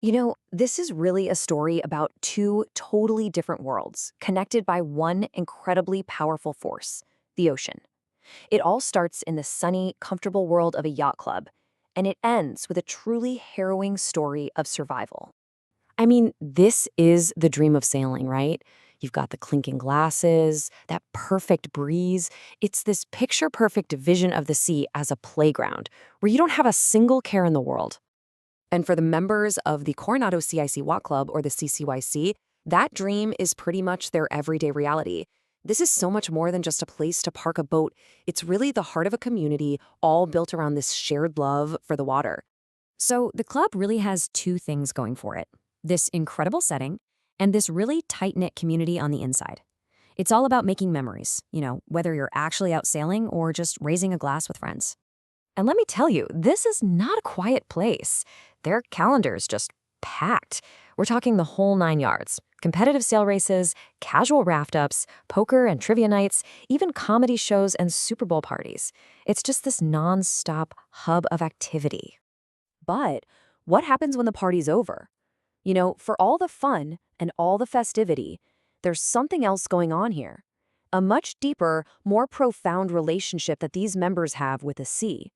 This is really a story about two totally different worlds, connected by one incredibly powerful force, the ocean. It all starts in the sunny, comfortable world of a yacht club, and it ends with a truly harrowing story of survival. I mean, this is the dream of sailing, right? You've got the clinking glasses, that perfect breeze. It's this picture perfect vision of the sea as a playground where you don't have a single care in the world. And for the members of the Coronado CIC Yacht Club or the CCYC, that dream is pretty much their everyday reality. This is so much more than just a place to park a boat. It's really the heart of a community, all built around this shared love for the water. So the club really has two things going for it: this incredible setting and this really tight-knit community on the inside. It's all about making memories, whether you're actually out sailing or just raising a glass with friends. And let me tell you, this is not a quiet place. Their calendar's just packed. We're talking the whole 9 yards. Competitive sail races, casual raft-ups, poker and trivia nights, even comedy shows and Super Bowl parties. It's just this non-stop hub of activity. But what happens when the party's over? For all the fun and all the festivity, there's something else going on here. A much deeper, more profound relationship that these members have with the sea.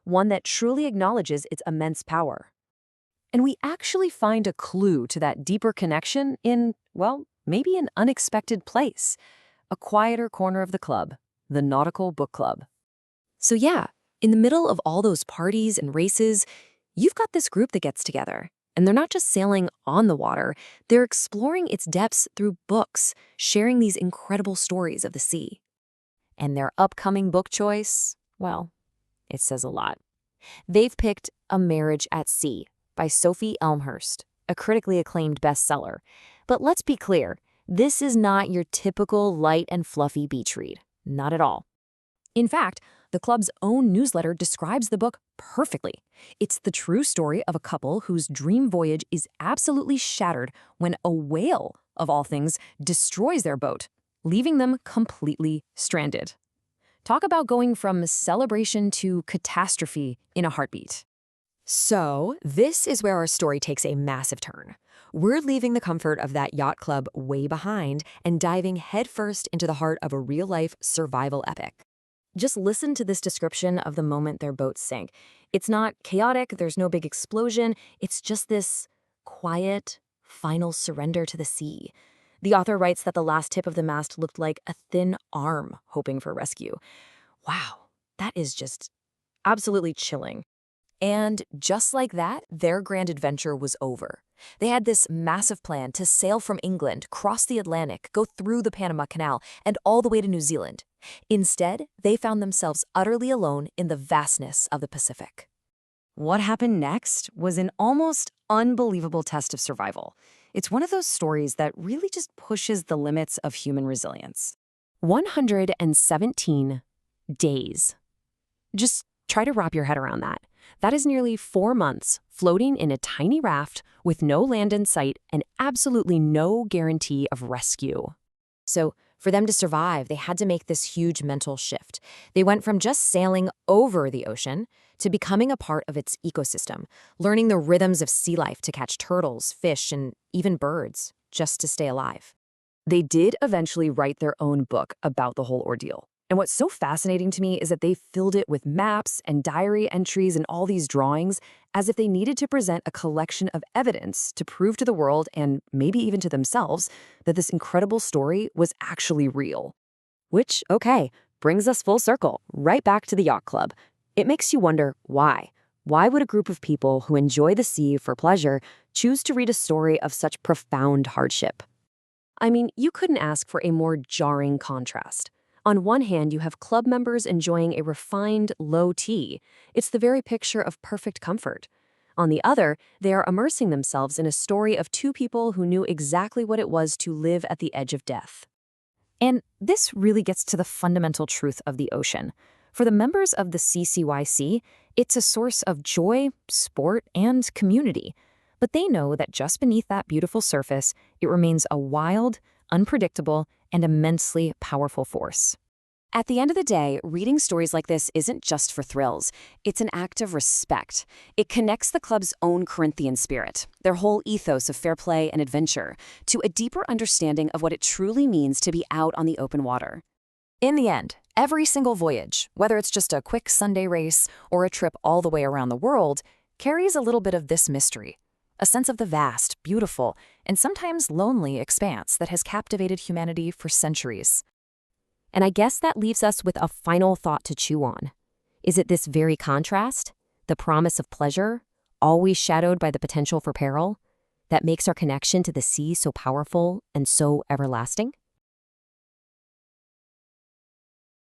One that truly acknowledges its immense power. And we actually find a clue to that deeper connection in, well, maybe an unexpected place. A quieter corner of the club, the Nautical Book Club. So yeah, in the middle of all those parties and races, you've got this group that gets together. And they're not just sailing on the water, they're exploring its depths through books, sharing these incredible stories of the sea. And their upcoming book choice, well, it says a lot. They've picked A Marriage at Sea by Sophie Elmhirst, a critically acclaimed bestseller. But let's be clear, this is not your typical light and fluffy beach read. Not at all. In fact, the club's own newsletter describes the book perfectly. It's the true story of a couple whose dream voyage is absolutely shattered when a whale, of all things, destroys their boat, leaving them completely stranded. Talk about going from celebration to catastrophe in a heartbeat. So, this is where our story takes a massive turn. We're leaving the comfort of that yacht club way behind and diving headfirst into the heart of a real-life survival epic. Just listen to this description of the moment their boat sank. It's not chaotic, there's no big explosion, it's just this quiet, final surrender to the sea. The author writes that the last tip of the mast looked like a thin arm hoping for rescue. Wow, that is just absolutely chilling. And just like that, their grand adventure was over. They had this massive plan to sail from England, cross the Atlantic, go through the Panama Canal, and all the way to New Zealand. Instead, they found themselves utterly alone in the vastness of the Pacific. What happened next was an almost unbelievable test of survival. It's one of those stories that really just pushes the limits of human resilience. 117 days. Just try to wrap your head around that. That is nearly 4 months floating in a tiny raft with no land in sight and absolutely no guarantee of rescue. So, for them to survive, they had to make this huge mental shift. They went from just sailing over the ocean to becoming a part of its ecosystem, learning the rhythms of sea life to catch turtles, fish, and even birds, just to stay alive. They did eventually write their own book about the whole ordeal. And what's so fascinating to me is that they filled it with maps and diary entries and all these drawings as if they needed to present a collection of evidence to prove to the world and maybe even to themselves that this incredible story was actually real. Which, okay, brings us full circle, right back to the yacht club. It makes you wonder why. Why would a group of people who enjoy the sea for pleasure choose to read a story of such profound hardship? I mean, you couldn't ask for a more jarring contrast. On one hand, you have club members enjoying a refined, low tea. It's the very picture of perfect comfort. On the other, they are immersing themselves in a story of two people who knew exactly what it was to live at the edge of death. And this really gets to the fundamental truth of the ocean. For the members of the CCYC, it's a source of joy, sport, and community. But they know that just beneath that beautiful surface, it remains a wild, unpredictable, and immensely powerful force. At the end of the day, reading stories like this isn't just for thrills. It's an act of respect. It connects the club's own Corinthian spirit, their whole ethos of fair play and adventure, to a deeper understanding of what it truly means to be out on the open water. In the end, every single voyage, whether it's just a quick Sunday race or a trip all the way around the world, carries a little bit of this mystery, a sense of the vast, beautiful, and sometimes lonely expanse that has captivated humanity for centuries. And I guess that leaves us with a final thought to chew on. Is it this very contrast, the promise of pleasure, always shadowed by the potential for peril, that makes our connection to the sea so powerful and so everlasting?